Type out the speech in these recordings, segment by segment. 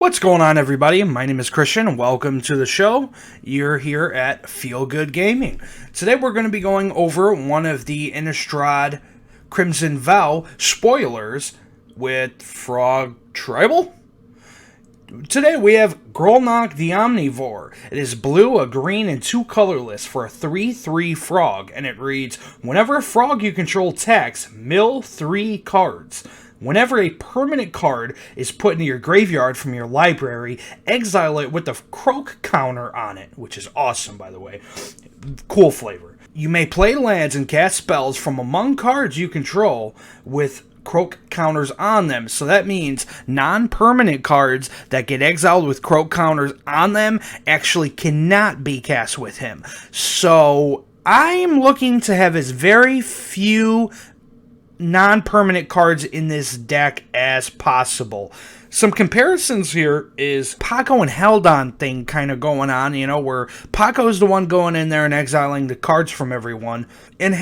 What's going on, everybody? My name is Christian, and welcome to the show. You're here at Feel Good Gaming. Today we're going to be going over one of the Innistrad Crimson Vow spoilers with Frog Tribal. Today we have GROLNOK the Omnivore. It is blue, a green, and two colorless for a 3/3 frog, and it reads, whenever a frog you control attacks, mill 3 cards. Whenever a permanent card is put into your graveyard from your library, exile it with the croak counter on it, which is awesome, by the way. Cool flavor. You may play lands and cast spells from among cards you control with croak counters on them. So that means non-permanent cards that get exiled with croak counters on them actually cannot be cast with him. So I'm looking to have as very few non-permanent cards in this deck as possible. Some comparisons here is Paco and Heldon thing kind of going on, you know, where Paco's the one going in there and exiling the cards from everyone, and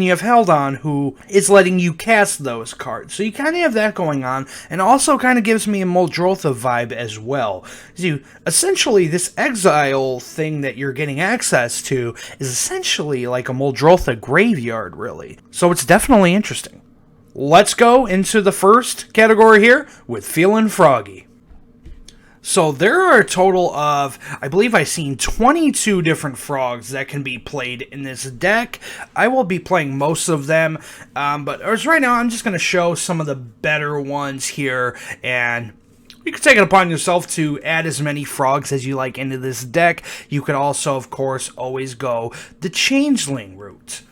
you have Heldon who is letting you cast those cards. So you kind of have that going on, and also kind of gives me a Muldrotha vibe as well. So essentially, this exile thing that you're getting access to is essentially like a Muldrotha graveyard, really. So it's definitely interesting. Let's go into the first category here with Feelin' Froggy. So there are a total of, I believe I've seen 22 different frogs that can be played in this deck. I will be playing most of them, but as right now I'm just going to show some of the better ones here, and you can take it upon yourself to add as many frogs as you like into this deck. You could also, of course, always go the Changeling route.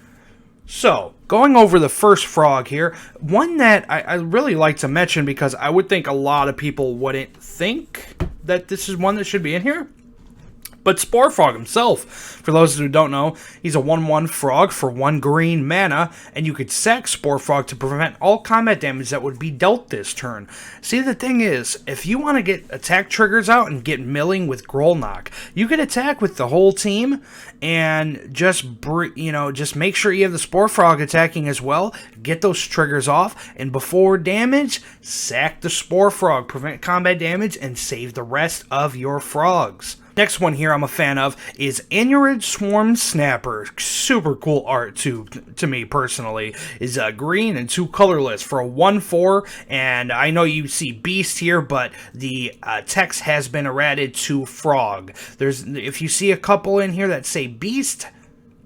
So, going over the first frog here, one that I really like to mention because I would think a lot of people wouldn't think that this is one that should be in here. But Spar Frog himself, for those who don't know, he's a 1/1 frog for 1 green mana, and you could sack Spar Frog to prevent all combat damage that would be dealt this turn. See, the thing is, if you want to get attack triggers out and get milling with GROLNOK, you can attack with the whole team and just make sure you have the Spar Frog attacking as well, get those triggers off, and before damage, sack the Spar Frog, prevent combat damage, and save the rest of your frogs. Next one here I'm a fan of is Innistrad Swarm Snapper. Super cool art to me personally. Is green and 2 colorless for a 1/4, and I know you see Beast here, but the text has been errated to Frog. If you see a couple in here that say Beast,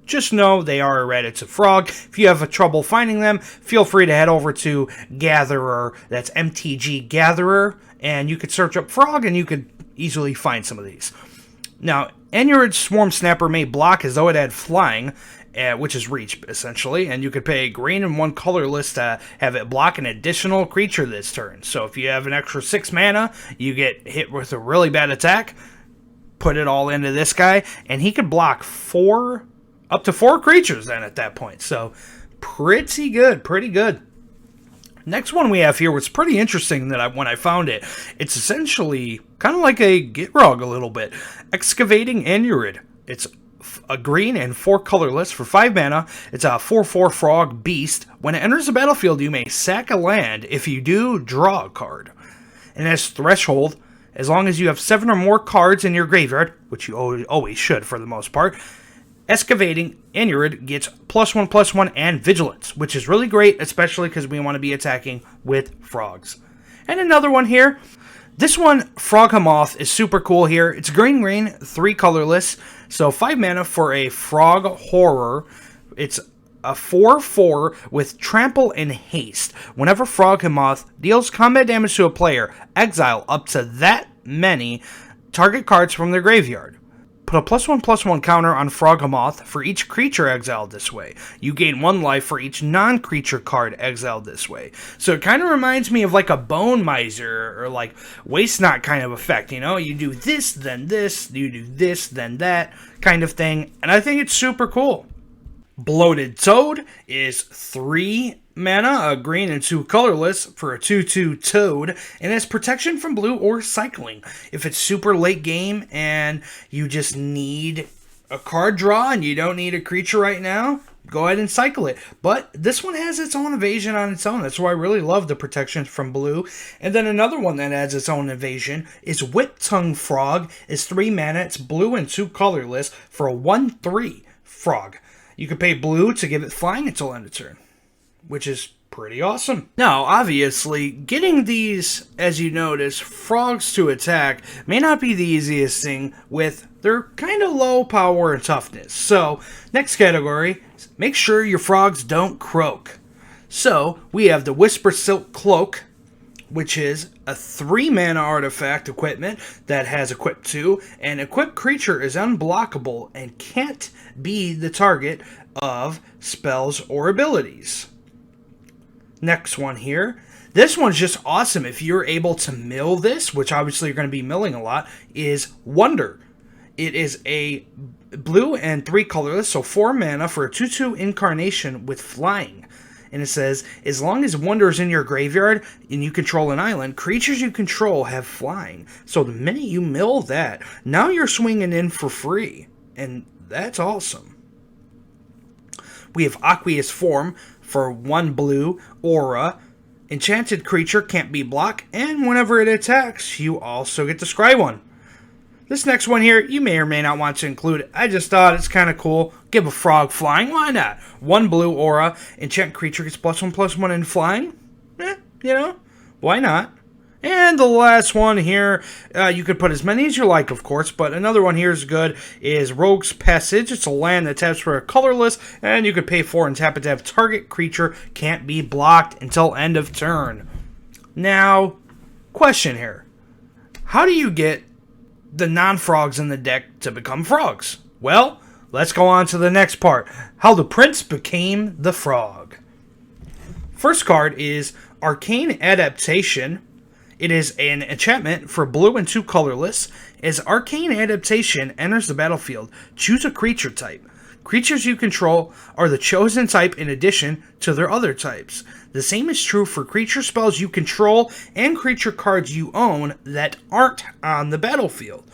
just know they are errated to Frog. If you have trouble finding them, feel free to head over to Gatherer. That's MTG Gatherer, and you could search up Frog and you could easily find some of these. Now, Innistrad Swarm Snapper may block as though it had flying, which is reach, essentially, and you could pay green and 1 colorless to have it block an additional creature this turn. So if you have an extra 6 mana, you get hit with a really bad attack, put it all into this guy, and he could block up to 4 creatures then at that point. So pretty good, pretty good. Next one we have here was pretty interesting when I found it. It's essentially kind of like a Gitrog a little bit. Excavating Innistrad. It's a green and 4 colorless for 5 mana. It's a 4/4 frog beast. When it enters the battlefield, you may sack a land. If you do, draw a card. And as threshold, as long as you have 7 or more cards in your graveyard, which you always should for the most part, Excavating Innistrad gets +1/+1 and Vigilance, which is really great, especially because we want to be attacking with frogs. And another one here. This one, Froghemoth, is super cool here. It's green, 3 colorless, so 5 mana for a frog horror. It's a 4/4 with trample and haste. Whenever Froghemoth deals combat damage to a player, exile up to that many target cards from their graveyard. Put a +1/+1 counter on Froghemoth for each creature exiled this way. You gain 1 life for each non-creature card exiled this way. So it kind of reminds me of like a Bone Miser or like Waste Not kind of effect, you know? You do this, then this, you do this, then that kind of thing. And I think it's super cool. Bloated Toad is 3 mana, a green and 2 colorless for a 2/2 Toad, and has protection from blue or cycling. If it's super late game and you just need a card draw and you don't need a creature right now, go ahead and cycle it. But this one has its own evasion on its own. That's why I really love the protection from blue. And then another one that adds its own evasion is Whit Frog. It's 3 mana, it's blue and 2 colorless for a 1/3 frog. You can pay blue to give it flying until end of turn, which is pretty awesome. Now, obviously, getting these, as you notice, frogs to attack may not be the easiest thing with their kind of low power and toughness. So, next category, make sure your frogs don't croak. So, we have the Whisper Silk Cloak, which is a 3 mana artifact equipment that has equip 2, and equipped creature is unblockable and can't be the target of spells or abilities. Next one here. This one's just awesome if you're able to mill this, which obviously you're going to be milling a lot, is Wonder. It is a blue and 3 colorless, so 4 mana for a 2/2 incarnation with flying. And it says, as long as Wonder is in your graveyard and you control an island, creatures you control have flying. So the minute you mill that, now you're swinging in for free. And that's awesome. We have Aqueous Form for 1 blue aura. Enchanted creature can't be blocked, and whenever it attacks, you also get to scry 1. This next one here, you may or may not want to include. I just thought it's kind of cool. Give a frog flying, why not? 1 blue aura, enchant creature gets +1/+1 in flying. Why not? And the last one here, you could put as many as you like, of course, but another one here is good, is Rogue's Passage. It's a land that taps for a colorless, and you could pay 4 and tap it to have target creature can't be blocked until end of turn. Now, question here. How do you get the non-frogs in the deck to become frogs? Well, let's go on to the next part. How the prince became the frog. First card is Arcane Adaptation. It is an enchantment for blue and 2 colorless. As Arcane Adaptation enters the battlefield, choose a creature type. Creatures you control are the chosen type in addition to their other types. The same is true for creature spells you control and creature cards you own that aren't on the battlefield.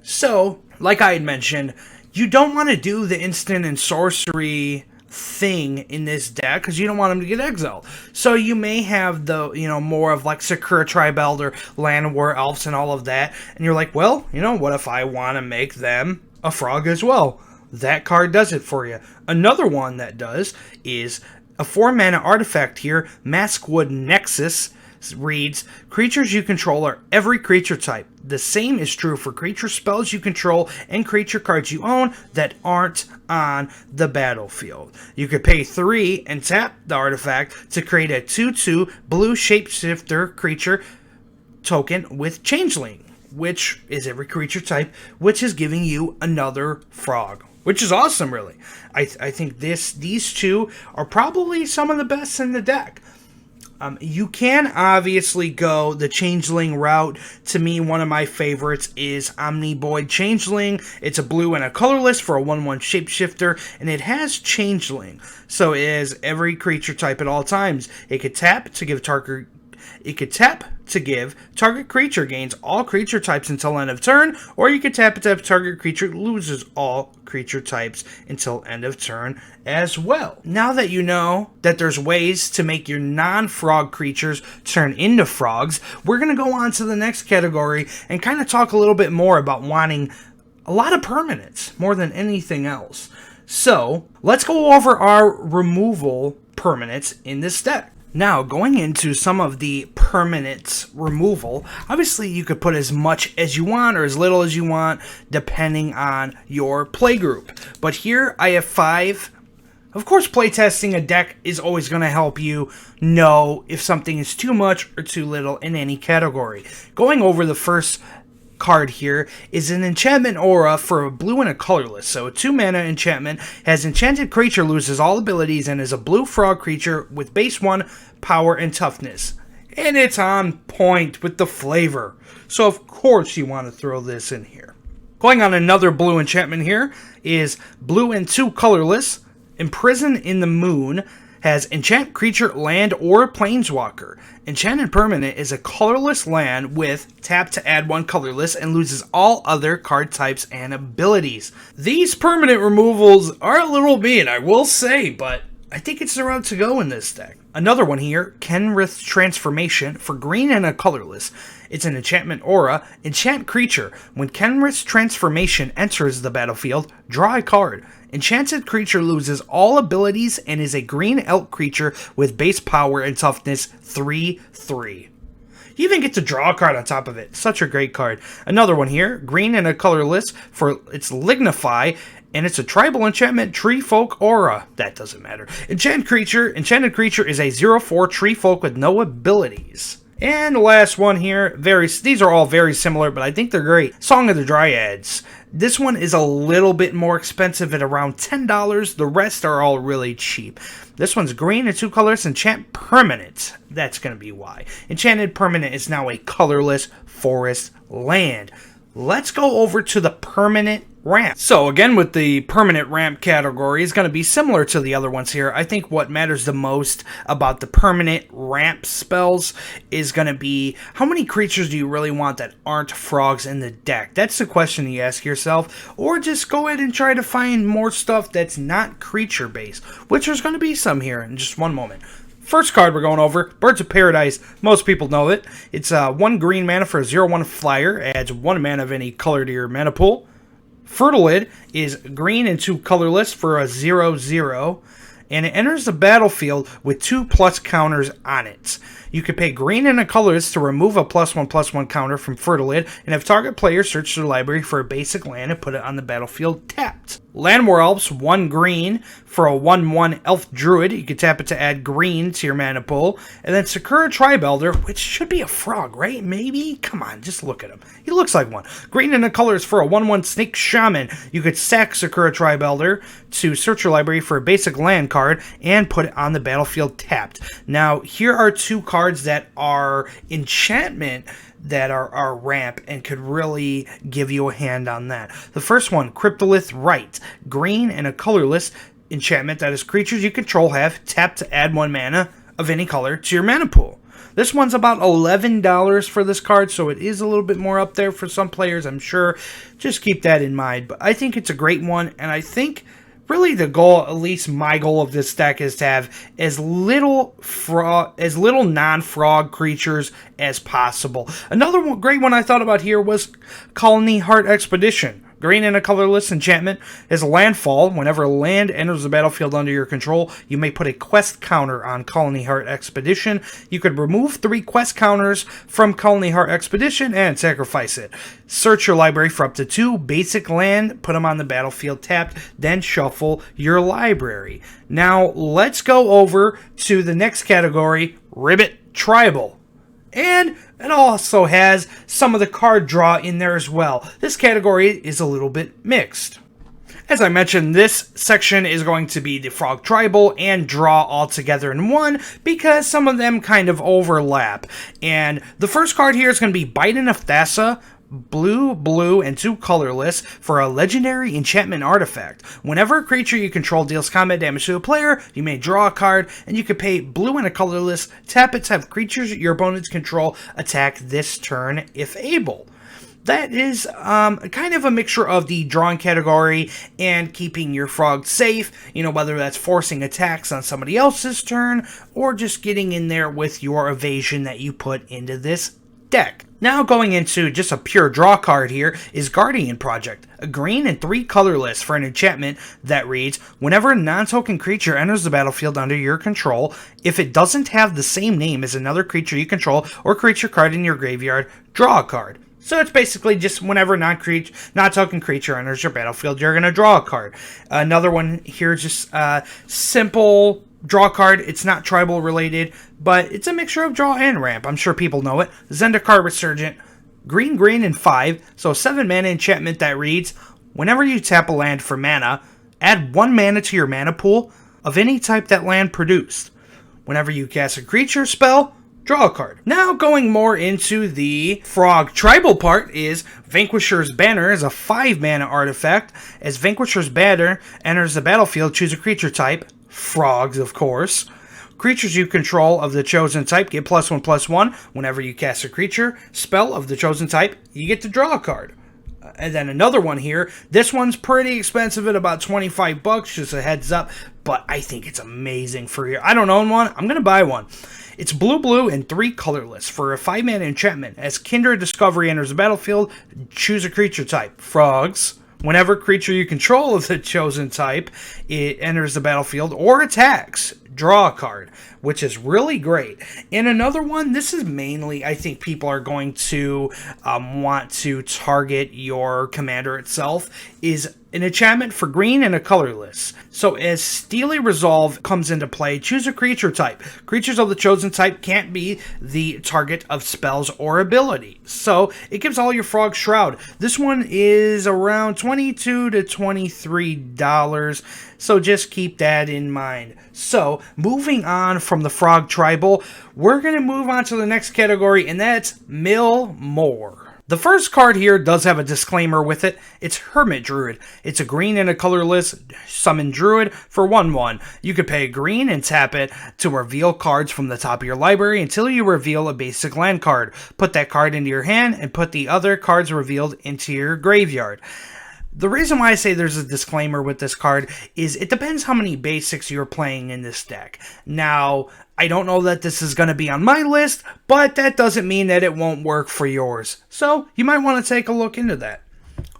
So, like I had mentioned, you don't want to do the instant and sorcery thing in this deck because you don't want them to get exiled. So you may have the, more of like Sakura Tribe Elder, Land War Elves and all of that. And you're like, well, what if I want to make them a frog as well? That card does it for you. Another one that does is a 4 mana artifact here, Maskwood Nexus. Reads, creatures you control are every creature type. The same is true for creature spells you control and creature cards you own that aren't on the battlefield. You could pay 3 and tap the artifact to create a 2/2 blue shapeshifter creature token with Changeling, which is every creature type, which is giving you another frog, which is awesome, really. I think these two are probably some of the best in the deck. You can obviously go the Changeling route. To me, one of my favorites is Omni Changeling. It's a blue and a colorless for a 1/1 shapeshifter, and it has Changeling. So it has every creature type at all times. It could tap to give target creature gains all creature types until end of turn, or you could tap it to have target creature loses all creature types until end of turn as well. Now that you know that there's ways to make your non-frog creatures turn into frogs, we're going to go on to the next category and kind of talk a little bit more about wanting a lot of permanents more than anything else. So, let's go over our removal permanents in this deck. Now, going into some of the permanents removal, obviously you could put as much as you want or as little as you want, depending on your play group. But here I have 5. Of course, playtesting a deck is always going to help you know if something is too much or too little in any category. Going over the first card here is an enchantment aura for a blue and a colorless. So a 2 mana enchantment has enchanted creature loses all abilities and is a blue frog creature with base 1 power and toughness. And it's on point with the flavor. So of course you want to throw this in here. Going on another blue enchantment here is blue and 2 colorless. Imprison in the Moon has Enchant Creature, Land, or Planeswalker. Enchanted Permanent is a colorless land with tap to add 1 colorless and loses all other card types and abilities. These permanent removals are a little mean, I will say, but I think it's the route to go in this deck. Another one here, Kenris Transformation for green and a colorless. It's an enchantment aura. Enchant creature. When Kenris Transformation enters the battlefield, draw a card. Enchanted creature loses all abilities and is a green elk creature with base power and toughness 3/3. You even get to draw a card on top of it. Such a great card. Another one here, green and a colorless for its Lignify, and it's a tribal enchantment tree folk aura. That doesn't matter. Enchanted creature is a 0/4 tree folk with no abilities. And the last one here, these are all very similar, but I think they're great. Song of the Dryads. This one is a little bit more expensive at around $10. The rest are all really cheap. This one's green and 2 colors, enchant permanent. That's going to be why. Enchanted permanent is now a colorless forest land. Let's go over to the permanent ramp. So again, with the permanent ramp category, is going to be similar to the other ones here. I think what matters the most about the permanent ramp spells is going to be how many creatures do you really want that aren't frogs in the deck? That's the question you ask yourself. Or just go ahead and try to find more stuff that's not creature based, which there's going to be some here in just one moment. First card we're going over, Birds of Paradise. Most people know it. It's 1 green mana for a 0/1 flyer. Adds 1 mana of any color to your mana pool. Fertilid is green and 2 colorless for a 0/0. And it enters the battlefield with 2+ counters on it. You can pay green and a colorless to remove a +1/+1 counter from Fertilid, and have target player search their library for a basic land and put it on the battlefield tapped. Landwar Elves, 1 green for a 1/1 Elf Druid. You can tap it to add green to your mana pool. And then Sakura Tribelder, which should be a frog, right? Maybe? Come on, just look at him. He looks like one. Green and a colors for a 1/1 Snake Shaman. You could sack Sakura Tribelder to search your library for a basic land card and put it on the battlefield tapped. Now, here are 2 cards that are enchantment that are ramp and could really give you a hand on that. The first one, Cryptolith Rite. Green and a colorless enchantment that is creatures you control have tapped to add 1 mana of any color to your mana pool. This one's about $11 for this card, so it is a little bit more up there for some players, I'm sure. Just keep that in mind. But I think it's a great one, and I think really the goal, at least my goal of this deck, is to have as little non-frog creatures as possible. Another great one I thought about here was Colony Heart Expedition. Green and a colorless enchantment is landfall. Whenever a land enters the battlefield under your control, you may put a quest counter on Colony Heart Expedition. You could remove 3 quest counters from Colony Heart Expedition and sacrifice it. Search your library for up to 2 basic land, put them on the battlefield tapped, then shuffle your library. Now, let's go over to the next category, Ribbit Tribal. And it also has some of the card draw in there as well. This category is a little bit mixed. As I mentioned, this section is going to be the Frog Tribal and Draw all together in one because some of them kind of overlap. And the first card here is going to be Biden of Thassa. Blue, and 2 colorless for a legendary enchantment artifact. Whenever a creature you control deals combat damage to a player, you may draw a card, and you can pay blue and a colorless, tap it to have creatures your opponents control attack this turn if able. That is kind of a mixture of the drawing category and keeping your frog safe, whether that's forcing attacks on somebody else's turn or just getting in there with your evasion that you put into this deck. Now going into just a pure draw card here is Guardian Project, a green and 3 colorless for an enchantment that reads, whenever a non-token creature enters the battlefield under your control, if it doesn't have the same name as another creature you control or creature card in your graveyard, draw a card. So it's basically just whenever non-token creature enters your battlefield, you're going to draw a card. Another one here, just simple draw card. It's not tribal related, but it's a mixture of draw and ramp. I'm sure people know it. Zendikar Resurgent. Green, and 5. So 7 mana enchantment that reads, whenever you tap a land for mana, add 1 mana to your mana pool of any type that land produced. Whenever you cast a creature spell, draw a card. Now going more into the Frog Tribal part is Vanquisher's Banner is a 5 mana artifact. As Vanquisher's Banner enters the battlefield, choose a creature type. Frogs, of course. Creatures you control of the chosen type get +1/+1 whenever you cast a creature spell of the chosen type. You get to draw a card. And then another one here. This one's pretty expensive at about 25 bucks, just a heads up. But I think it's amazing for you. I don't own one. I'm going to buy one. It's blue and 3 colorless for a 5-mana enchantment. As Kindred Discovery enters the battlefield, choose a creature type. Frogs. Whenever creature you control of the chosen type, it enters the battlefield or attacks, draw a card, which is really great. And another one, this is mainly, I think people are going to want to target your commander itself, is an enchantment for green and a colorless. So as Steely Resolve comes into play, choose a creature type. Creatures of the chosen type can't be the target of spells or abilities. So it gives all your Frog Shroud. This one is around $22 to $23. So just keep that in mind. So moving on from the Frog Tribal, we're going to move on to the next category, and that's Mill More. The first card here does have a disclaimer with it. It's Hermit Druid. It's a green and a colorless summon druid for 1/1. You could pay a green and tap it to reveal cards from the top of your library until you reveal a basic land card. Put that card into your hand and put the other cards revealed into your graveyard. The reason why I say there's a disclaimer with this card is it depends how many basics you're playing in this deck. Now, I don't know that this is going to be on my list, but that doesn't mean that it won't work for yours. So, you might want to take a look into that.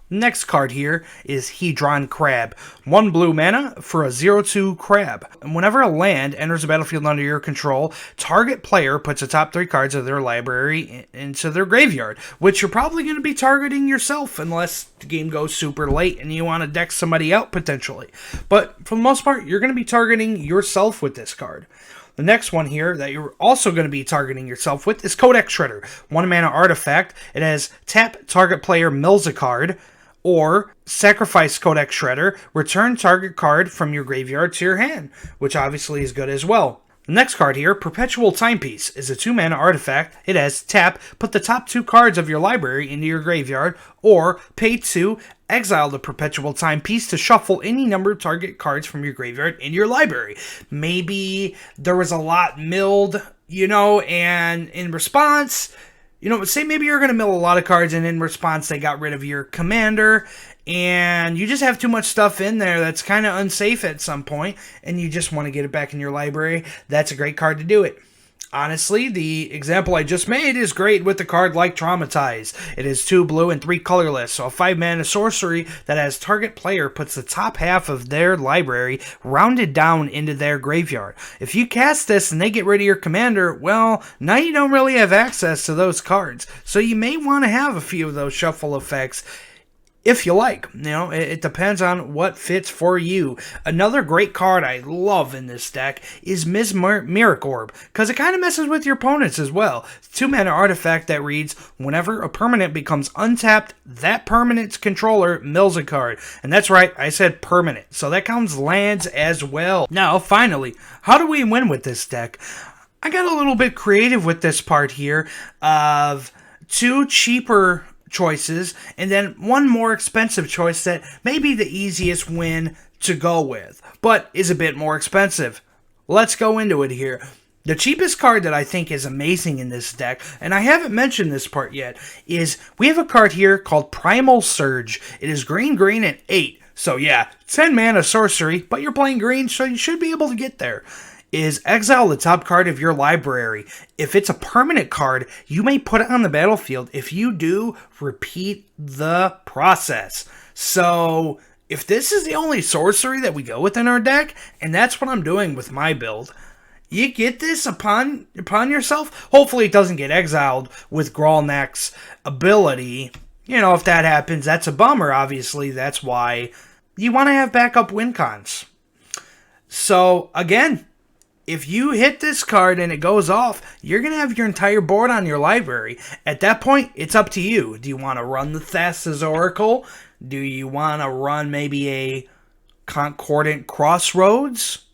Next card here is Hedron Crab. 1 blue mana for a 0/2 crab. And whenever a land enters the battlefield under your control, target player puts the top 3 cards of their library into their graveyard, which you're probably going to be targeting yourself unless the game goes super late and you want to deck somebody out potentially. But for the most part, you're going to be targeting yourself with this card. The next one here that you're also going to be targeting yourself with is Kodak Shredder. 1 mana artifact. It has tap target player mills a card, or sacrifice Kodak Shredder, return target card from your graveyard to your hand, which obviously is good as well. The next card here, Perpetual Timepiece, is a 2 mana artifact. It has tap, put the top 2 cards of your library into your graveyard, or pay 2, exile the Perpetual Timepiece to shuffle any number of target cards from your graveyard in your library. Maybe there was a lot milled, and in response, say maybe you're going to mill a lot of cards and in response they got rid of your commander and you just have too much stuff in there that's kind of unsafe at some point and you just want to get it back in your library. That's a great card to do it. Honestly, the example I just made is great with the card like Traumatize. It is 2 blue and 3 colorless, so a 5 mana sorcery that as target player puts the top half of their library rounded down into their graveyard. If you cast this and they get rid of your commander, well, now you don't really have access to those cards. So you may want to have a few of those shuffle effects if you like. It depends on what fits for you. Another great card I love in this deck is Mesmeric Orb, because it kind of messes with your opponents as well. 2 mana artifact that reads, whenever a permanent becomes untapped, that permanent's controller mills a card. And that's right, I said permanent, so that counts lands as well. Now, finally, how do we win with this deck? I got a little bit creative with this part here of 2 cheaper choices and then 1 more expensive choice that may be the easiest win to go with, but is a bit more expensive. Let's go into it here. The cheapest card that I think is amazing in this deck, and I haven't mentioned this part yet, is we have a card here called Primal Surge. It is green and 8. So yeah, 10 mana sorcery, but you're playing green, so you should be able to get there. Is exile the top card of your library. If it's a permanent card, you may put it on the battlefield. If you do, repeat the process. So, if this is the only sorcery that we go with in our deck, and that's what I'm doing with my build, you get this upon yourself. Hopefully it doesn't get exiled with GROLNOK's ability. If that happens, that's a bummer, obviously. That's why you want to have backup win cons. So, again, if you hit this card and it goes off, you're going to have your entire board on your library. At that point, it's up to you. Do you want to run the Thassa's Oracle? Do you want to run maybe a Concordant Crossroads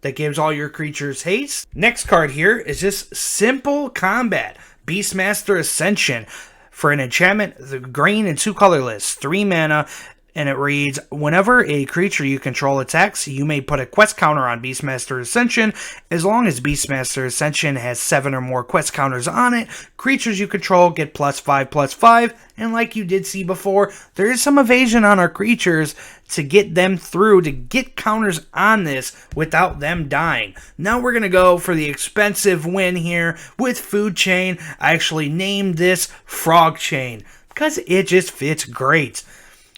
that gives all your creatures haste? Next card here is just Simple Combat. Beastmaster Ascension. For an enchantment, the green and 2 colorless. 3 mana. And it reads, whenever a creature you control attacks, you may put a quest counter on Beastmaster Ascension. As long as Beastmaster Ascension has 7 or more quest counters on it, creatures you control get +5/+5. And like you did see before, there is some evasion on our creatures to get them through, to get counters on this without them dying. Now we're going to go for the expensive win here with Food Chain. I actually named this Frog Chain because it just fits great.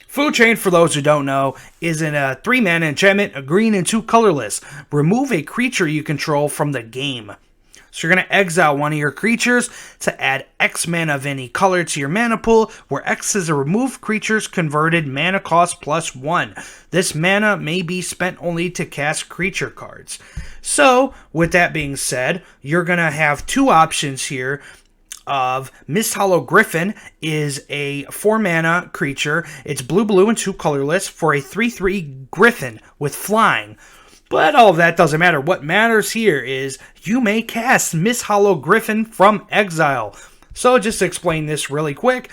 Food Chain, for those who don't know, is in a 3-mana enchantment, a green and 2 colorless. Remove a creature you control from the game. So you're going to exile one of your creatures to add X mana of any color to your mana pool, where X is a removed creature's converted mana cost +1. This mana may be spent only to cast creature cards. So, with that being said, you're going to have 2 options here. Of Misthollow Griffin is a 4-mana creature. It's blue and 2 colorless for a 3/3 Griffin with flying. But all of that doesn't matter. What matters here is you may cast Misthollow Griffin from exile. So just to explain this really quick,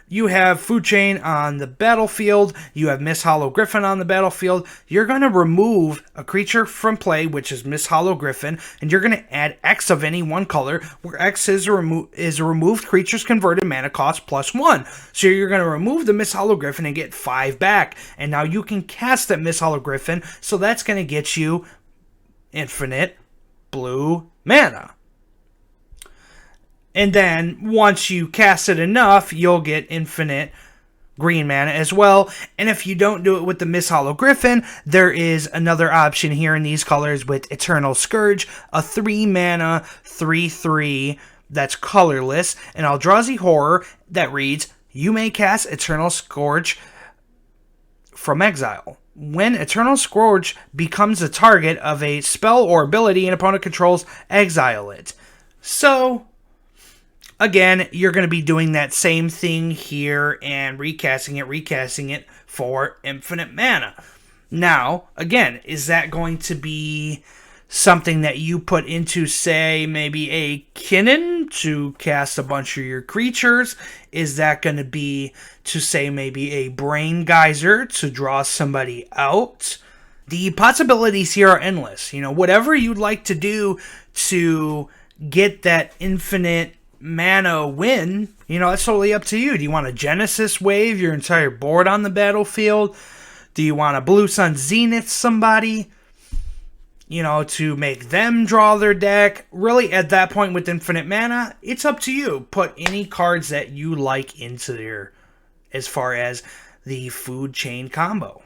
you have Food Chain on the battlefield, you have Misthollow Griffin on the battlefield. You're going to remove a creature from play, which is Misthollow Griffin, and you're going to add X of any one color, where X is a removed creature's converted mana cost +1. So you're going to remove the Misthollow Griffin and get 5 back, and now you can cast that Misthollow Griffin, so that's going to get you infinite blue mana. And then, once you cast it enough, you'll get infinite green mana as well. And if you don't do it with the Misthollow Griffin, there is another option here in these colors with Eternal Scourge, a 3-mana 3/3 that's colorless, an Eldrazi horror that reads, you may cast Eternal Scourge from exile. When Eternal Scourge becomes the target of a spell or ability an opponent controls, exile it. So again, you're going to be doing that same thing here and recasting it for infinite mana. Now, again, is that going to be something that you put into, say, maybe a Kinnan to cast a bunch of your creatures? Is that going to be to, say, maybe a Brain Geyser to draw somebody out? The possibilities here are endless. You know, whatever you'd like to do to get that infinite mana win, you know, that's totally up to you. Do you want to Genesis wave your entire board on the battlefield? Do you want to Blue Sun Zenith somebody, you know, to make them draw their deck? Really, at that point with infinite mana, it's up to you. Put any cards that you like into there as far as the Food Chain combo.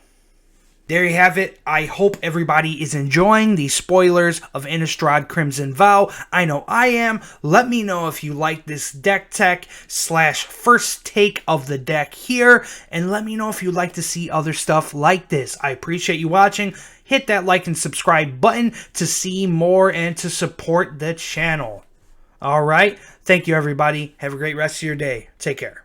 There you have it. I hope everybody is enjoying the spoilers of Innistrad Crimson Vow. I know I am. Let me know if you like this deck tech / first take of the deck here. And let me know if you'd like to see other stuff like this. I appreciate you watching. Hit that like and subscribe button to see more and to support the channel. Alright. Thank you, everybody. Have a great rest of your day. Take care.